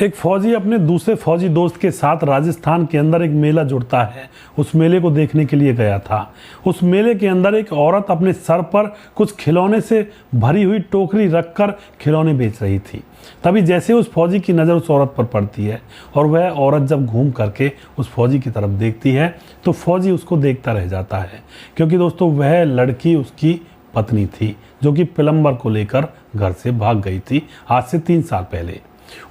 एक फौजी अपने दूसरे फौजी दोस्त के साथ राजस्थान के अंदर एक मेला जुड़ता है। उस मेले को देखने के लिए गया था। उस मेले के अंदर एक औरत अपने सर पर कुछ खिलौने से भरी हुई टोकरी रखकर खिलौने बेच रही थी। तभी जैसे उस फौजी की नज़र उस औरत पर पड़ती है और वह औरत जब घूम करके उस फौजी की तरफ देखती है तो फौजी उसको देखता रह जाता है, क्योंकि दोस्तों वह लड़की उसकी पत्नी थी जो कि प्लम्बर को लेकर घर से भाग गई थी आज से 3 साल पहले।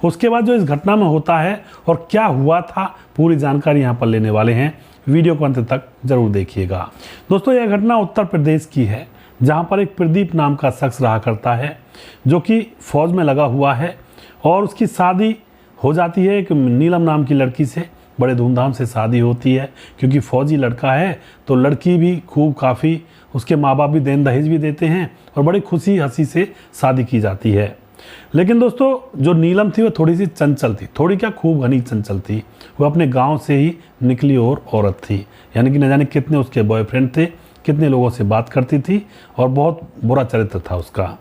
उसके बाद जो इस घटना में होता है और क्या हुआ था, पूरी जानकारी यहाँ पर लेने वाले हैं। वीडियो को अंत तक जरूर देखिएगा। दोस्तों, यह घटना उत्तर प्रदेश की है, जहाँ पर एक प्रदीप नाम का शख्स रहा करता है जो कि फौज में लगा हुआ है और उसकी शादी हो जाती है एक नीलम नाम की लड़की से। बड़े धूमधाम से शादी होती है, क्योंकि फौजी लड़का है तो लड़की भी खूब काफ़ी, उसके माँ बाप भी देन दहेज भी देते हैं और बड़ी खुशी हंसी से शादी की जाती है। लेकिन दोस्तों, जो नीलम थी वह थोड़ी सी चंचल थी, थोड़ी क्या खूब घनी चंचल थी। वह अपने गांव से ही निकली और औरत थी, यानी कि न जाने कितने उसके बॉयफ्रेंड थे, कितने लोगों से बात करती थी और बहुत बुरा चरित्र था उसका।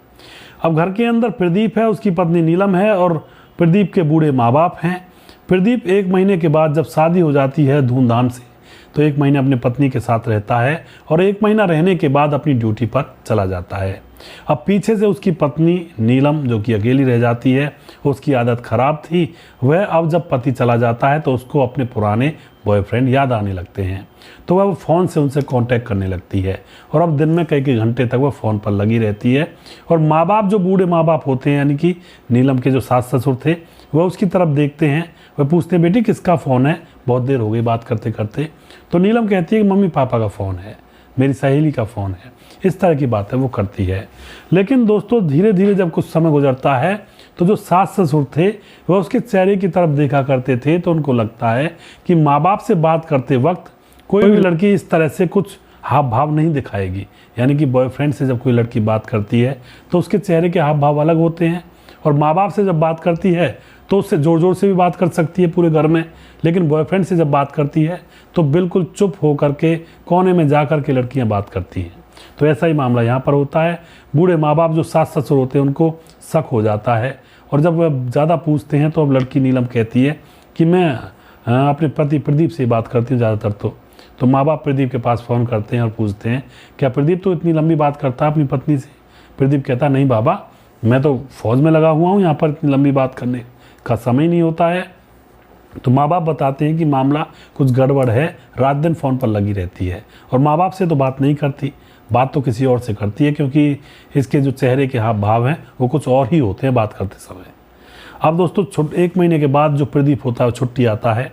अब घर के अंदर प्रदीप है, उसकी पत्नी नीलम है और प्रदीप के बूढ़े माँ बाप हैं। प्रदीप 1 महीने के बाद जब शादी हो जाती है धूमधाम से, तो 1 महीने अपनी पत्नी के साथ रहता है और 1 महीना रहने के बाद अपनी ड्यूटी पर चला जाता है। अब पीछे से उसकी पत्नी नीलम, जो कि अकेली रह जाती है, उसकी आदत खराब थी। वह अब जब पति चला जाता है तो उसको अपने पुराने बॉयफ्रेंड याद आने लगते हैं, तो वह फ़ोन से उनसे कांटेक्ट करने लगती है और अब दिन में कई घंटे तक वह फ़ोन पर लगी रहती है। और माँ बाप, जो बूढ़े माँ बाप होते हैं, यानी कि नीलम के जो सास ससुर थे, वह उसकी तरफ देखते हैं। वह पूछते हैं, बेटी किसका फ़ोन है, बहुत देर हो गई बात करते करते। तो नीलम कहती है कि मम्मी पापा का फ़ोन है, मेरी सहेली का फ़ोन है। इस तरह की बात है वो करती है। लेकिन दोस्तों, धीरे धीरे जब कुछ समय गुजरता है तो जो सास ससुर थे वह उसके चेहरे की तरफ देखा करते थे, तो उनको लगता है कि माँ बाप से बात करते वक्त कोई भी लड़की इस तरह से कुछ हाव भाव नहीं दिखाएगी। यानी कि बॉयफ्रेंड से जब कोई लड़की बात करती है तो उसके चेहरे के हाव भाव अलग होते हैं, और माँ बाप से जब बात करती है तो उससे ज़ोर ज़ोर से भी बात कर सकती है पूरे घर में। लेकिन बॉयफ्रेंड से जब बात करती है तो बिल्कुल चुप होकर के कोने में जा कर के लड़कियां बात करती हैं। तो ऐसा ही मामला यहाँ पर होता है। बूढ़े माँ बाप, जो सास ससुर होते हैं, उनको शक हो जाता है और जब वह ज़्यादा पूछते हैं तो अब लड़की नीलम कहती है कि मैं अपने पति प्रदीप से बात करती हूँ ज़्यादातर। तो माँ बाप प्रदीप के पास फ़ोन करते हैं और पूछते हैं, क्या प्रदीप तो इतनी लंबी बात करता है अपनी पत्नी से? प्रदीप कहता, नहीं बाबा, मैं तो फौज में लगा हुआ हूँ, यहाँ पर इतनी लंबी बात करने का समय नहीं होता है। तो माँ बाप बताते हैं कि मामला कुछ गड़बड़ है, रात दिन फ़ोन पर लगी रहती है और माँ बाप से तो बात नहीं करती, बात तो किसी और से करती है, क्योंकि इसके जो चेहरे के हाव भाव हैं वो कुछ और ही होते हैं बात करते समय। अब दोस्तों, 1 महीने के बाद जो प्रदीप होता है वो छुट्टी आता है।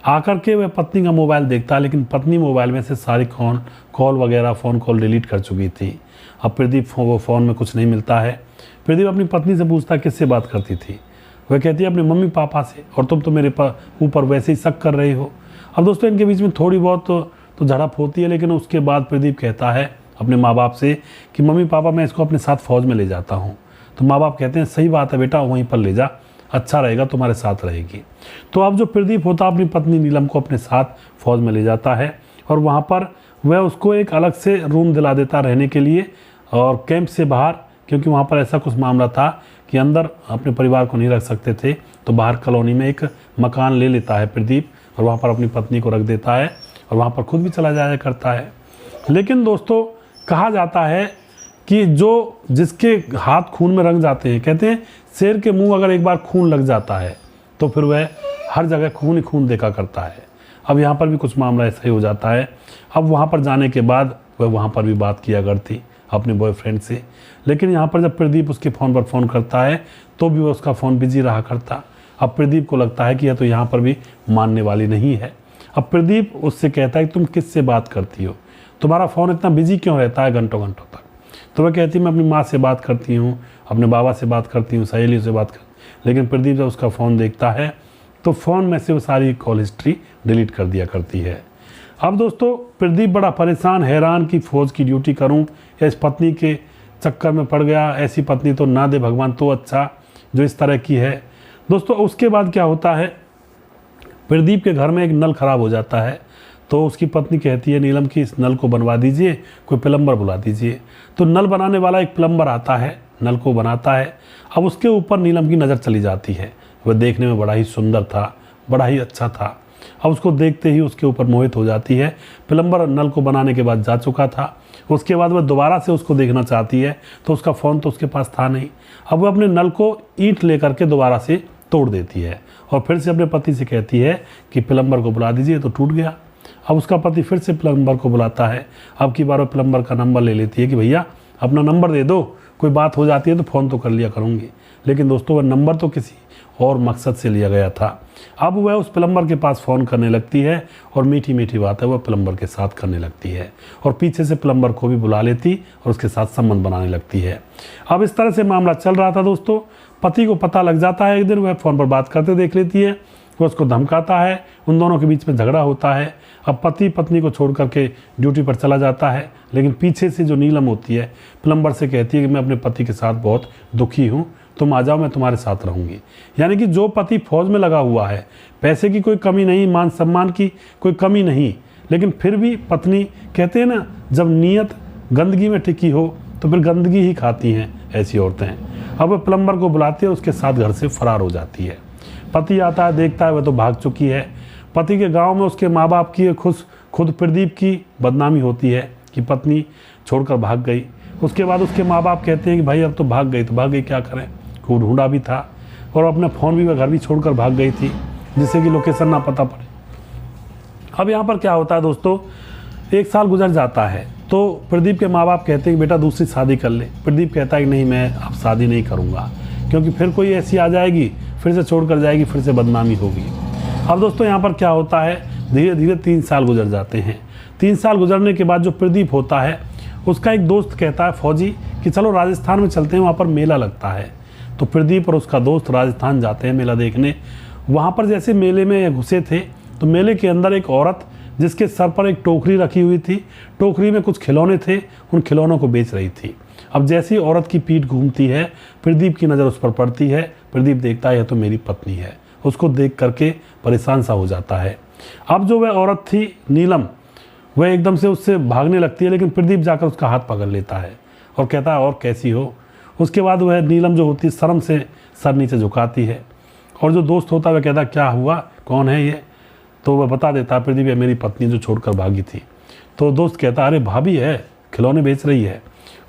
आकर के वह पत्नी का मोबाइल देखता है, लेकिन पत्नी मोबाइल में से सारी कॉल वगैरह फ़ोन कॉल डिलीट कर चुकी थी। अब प्रदीप वो फ़ोन में कुछ नहीं मिलता है। प्रदीप अपनी पत्नी से पूछता, किससे बात करती थी? वह कहती है, अपने मम्मी पापा से, और तुम तो मेरे ऊपर वैसे ही शक कर रही हो। अब दोस्तों, इनके बीच में थोड़ी बहुत तो झड़प होती है, लेकिन उसके बाद प्रदीप कहता है अपने माँ बाप से कि मम्मी पापा, मैं इसको अपने साथ फ़ौज में ले जाता हूँ। तो माँ बाप कहते हैं, सही बात है बेटा, वहीं पर ले जा, अच्छा रहेगा, तुम्हारे साथ रहेगी। तो अब जो प्रदीप होता है अपनी पत्नी नीलम को अपने साथ फ़ौज में ले जाता है और वहाँ पर वह उसको एक अलग से रूम दिला देता रहने के लिए, और कैंप से बाहर, क्योंकि वहाँ पर ऐसा कुछ मामला था कि अंदर अपने परिवार को नहीं रख सकते थे, तो बाहर कॉलोनी में एक मकान ले लेता है प्रदीप और वहाँ पर अपनी पत्नी को रख देता है और वहाँ पर खुद भी चला जाया करता है। लेकिन दोस्तों, कहा जाता है कि जिसके हाथ खून में रंग जाते हैं, कहते हैं शेर के मुंह अगर एक बार खून लग जाता है तो फिर वह हर जगह खून ही खून देखा करता है। अब यहाँ पर भी कुछ मामला ऐसा ही हो जाता है। अब वहाँ पर जाने के बाद वह वहाँ पर भी बात किया करती अपने बॉयफ्रेंड से, लेकिन यहाँ पर जब प्रदीप उसके फ़ोन पर फ़ोन करता है तो भी वह उसका फ़ोन बिजी रहा करता। अब प्रदीप को लगता है कि यह तो यहाँ पर भी मानने वाली नहीं है। अब प्रदीप उससे कहता है कि तुम किससे बात करती हो, तुम्हारा फ़ोन इतना बिजी क्यों रहता है घंटों घंटों तक? तो वह कहती है, मैं अपनी माँ से बात करती हूँ, अपने बाबा से बात करती हूँ, सहेलियों से बात कर। लेकिन प्रदीप जब उसका फ़ोन देखता है तो फ़ोन में से वो सारी कॉल हिस्ट्री डिलीट कर दिया करती है। अब दोस्तों, प्रदीप बड़ा परेशान हैरान कि फ़ौज की ड्यूटी करूं या इस पत्नी के चक्कर में पड़ गया। ऐसी पत्नी तो ना दे भगवान, तो अच्छा जो इस तरह की है। दोस्तों, उसके बाद क्या होता है, प्रदीप के घर में एक नल ख़राब हो जाता है। तो उसकी पत्नी कहती है नीलम की, इस नल को बनवा दीजिए, कोई प्लम्बर बुला दीजिए। तो नल बनाने वाला एक प्लम्बर आता है, नल को बनाता है। अब उसके ऊपर नीलम की नज़र चली जाती है वह देखने में बड़ा ही सुंदर था, बड़ा ही अच्छा था। अब उसको देखते ही उसके ऊपर मोहित हो जाती है। प्लम्बर नल को बनाने के बाद जा चुका था। उसके बाद वह दोबारा से उसको देखना चाहती है तो उसका फ़ोन तो उसके पास था नहीं। अब वह अपने नल को ईंट लेकर के दोबारा से तोड़ देती है और फिर से अपने पति से कहती है कि प्लम्बर को बुला दीजिए, तो टूट गया। अब उसका पति फिर से प्लम्बर को बुलाता है। अब की बार वो प्लम्बर का नंबर ले लेती है कि भैया अपना नंबर दे दो, कोई बात हो जाती है तो फ़ोन तो कर लिया करूँगी। लेकिन दोस्तों वह नंबर तो किसी और मकसद से लिया गया था। अब वह उस प्लम्बर के पास फ़ोन करने लगती है और मीठी मीठी बातें वह प्लम्बर के साथ करने लगती है और पीछे से प्लम्बर को भी बुला लेती और उसके साथ संबंध बनाने लगती है। अब इस तरह से मामला चल रहा था दोस्तों। पति को पता लग जाता है, एक दिन वह फ़ोन पर बात करते देख लेती है, वह उसको धमकाता है, उन दोनों के बीच में झगड़ा होता है। अब पति पत्नी को छोड़ करके ड्यूटी पर चला जाता है, लेकिन पीछे से जो नीलम होती है प्लम्बर से कहती है कि मैं अपने पति के साथ बहुत दुखी हूँ, तुम आ जाओ, मैं तुम्हारे साथ रहूँगी। यानी कि जो पति फौज में लगा हुआ है, पैसे की कोई कमी नहीं, मान सम्मान की कोई कमी नहीं, लेकिन फिर भी पत्नी, कहते हैं ना जब नीयत गंदगी में टिकी हो तो फिर गंदगी ही खाती हैं ऐसी औरतें। अब वह प्लम्बर को बुलाती है और उसके साथ घर से फरार हो जाती है। पति आता है, देखता है वह तो भाग चुकी है। पति के गांव में उसके माँ बाप की खुद प्रदीप की बदनामी होती है कि पत्नी छोड़कर भाग गई। उसके बाद उसके माँ बाप कहते हैं कि भाई अब तो भाग गई, तो भाग गई क्या करें, खूब ढूंढा भी था और अपना फ़ोन भी वह घर भी छोड़कर भाग गई थी, जिससे कि लोकेशन ना पता पड़े। अब यहाँ पर क्या होता है दोस्तों, 1 साल गुजर जाता है तो प्रदीप के माँ बाप कहते हैं कि बेटा दूसरी शादी कर ले। प्रदीप कहता है कि नहीं, मैं अब शादी नहीं करूँगा, क्योंकि फिर कोई ऐसी आ जाएगी, फिर से छोड़ कर जाएगी, फिर से बदनामी होगी। अब दोस्तों यहाँ पर क्या होता है, धीरे धीरे 3 साल गुजर जाते हैं। 3 साल गुजरने के बाद जो प्रदीप होता है, उसका एक दोस्त कहता है फौजी कि चलो राजस्थान में चलते हैं, वहाँ पर मेला लगता है। तो प्रदीप और उसका दोस्त राजस्थान जाते हैं मेला देखने। वहाँ पर जैसे मेले में घुसे थे तो मेले के अंदर एक औरत जिसके सर पर एक टोकरी रखी हुई थी, टोकरी में कुछ खिलौने थे, उन खिलौनों को बेच रही थी। अब जैसी औरत की पीठ घूमती है, प्रदीप की नज़र उस पर पड़ती है। प्रदीप देखता है यह तो मेरी पत्नी है, उसको देख करके परेशान सा हो जाता है। अब जो वह औरत थी नीलम, वह एकदम से उससे भागने लगती है, लेकिन प्रदीप जाकर उसका हाथ पकड़ लेता है और कहता है और कैसी हो। उसके बाद वह नीलम जो होती है शर्म से सर नीचे झुकाती है और जो दोस्त होता है वह कहता है क्या हुआ, कौन है ये। तो वह बता देता है प्रदीप ये मेरी पत्नी जो छोड़कर भागी थी। तो दोस्त कहता है अरे भाभी है, खिलौने बेच रही है।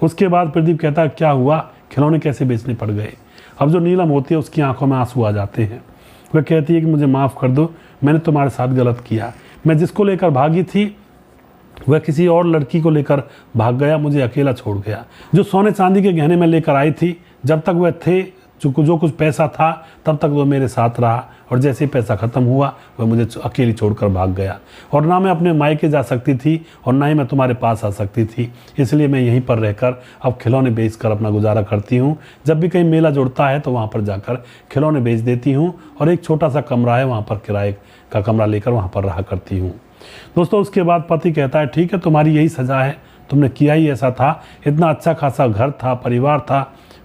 उसके बाद प्रदीप कहता है क्या हुआ, खिलौने कैसे बेचने पड़ गए। अब जो नीलम होती है उसकी आंखों में आंसू आ जाते हैं। वह कहती है कि मुझे माफ़ कर दो, मैंने तुम्हारे साथ गलत किया। मैं जिसको लेकर भागी थी वह किसी और लड़की को लेकर भाग गया, मुझे अकेला छोड़ गया। जो सोने चांदी के गहने में लेकर आई थी, जब तक वह थे, जो कुछ पैसा था तब तक वह मेरे साथ रहा, और जैसे ही पैसा ख़त्म हुआ वह मुझे अकेली छोड़कर भाग गया। और ना मैं अपने मायके जा सकती थी और ना ही मैं तुम्हारे पास आ सकती थी, इसलिए मैं यहीं पर रहकर अब खिलौने बेचकर अपना गुजारा करती हूँ। जब भी कहीं मेला जुड़ता है तो वहाँ पर जाकर खिलौने बेच देती हूँ और एक छोटा सा कमरा है, वहाँ पर किराए का कमरा लेकर वहाँ पर रहा करती हूँ। दोस्तों उसके बाद पति कहता है ठीक है, तुम्हारी यही सज़ा है, तुमने किया ही ऐसा था। इतना अच्छा खासा घर था, परिवार था,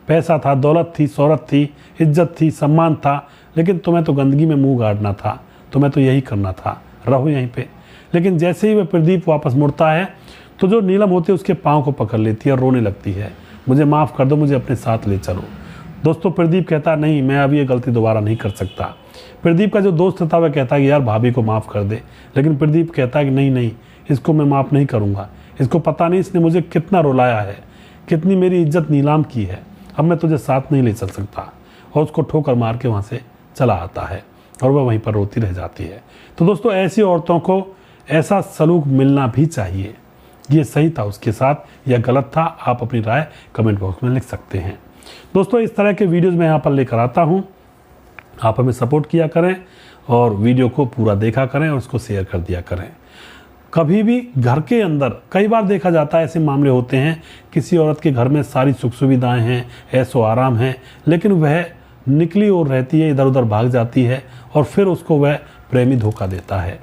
पैसा था, दौलत थी, शोहरत थी, इज्जत थी, सम्मान था, लेकिन तुम्हें तो गंदगी में मुंह गाड़ना था, तुम्हें तो यही करना था, रहो यहीं पे। लेकिन जैसे ही वह प्रदीप वापस मुड़ता है तो जो नीलम होती है उसके पाँव को पकड़ लेती है और रोने लगती है, मुझे माफ़ कर दो, मुझे अपने साथ ले चलो। दोस्तों प्रदीप कहता है नहीं, मैं अब ये गलती दोबारा नहीं कर सकता। प्रदीप का जो दोस्त था वह कहता है कि यार भाभी को माफ़ कर दे, लेकिन प्रदीप कहता है कि नहीं, इसको मैं माफ़ नहीं करूँगा। इसको पता नहीं इसने मुझे कितना रुलाया है, कितनी मेरी इज्जत नीलाम की है, अब मैं तुझे साथ नहीं ले चल सकता। और उसको ठोकर मार के वहाँ से चला आता है और वह वहीं पर रोती रह जाती है। तो दोस्तों ऐसी औरतों को ऐसा सलूक मिलना भी चाहिए। ये सही था उसके साथ या गलत था, आप अपनी राय कमेंट बॉक्स में लिख सकते हैं। दोस्तों इस तरह के वीडियोज़ मैं यहाँ पर लेकर आता हूँ, आप हमें सपोर्ट किया करें और वीडियो को पूरा देखा करें और उसको शेयर कर दिया करें। कभी भी घर के अंदर कई बार देखा जाता है ऐसे मामले होते हैं, किसी औरत के घर में सारी सुख सुविधाएं हैं, ऐशो आराम है, लेकिन वह निकली और रहती है, इधर उधर भाग जाती है और फिर उसको वह प्रेमी धोखा देता है।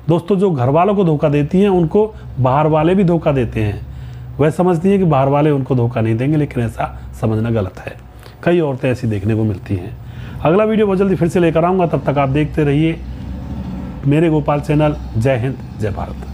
दोस्तों जो घर वालों को धोखा देती हैं उनको बाहर वाले भी धोखा देते हैं। वह समझती हैं कि बाहर वाले उनको धोखा नहीं देंगे, लेकिन ऐसा समझना गलत है। कई औरतें ऐसी देखने को मिलती हैं। अगला वीडियो बहुत जल्दी फिर से लेकर आऊँगा, तब तक आप देखते रहिए मेरे गोपाल चैनल। जय हिंद, जय भारत।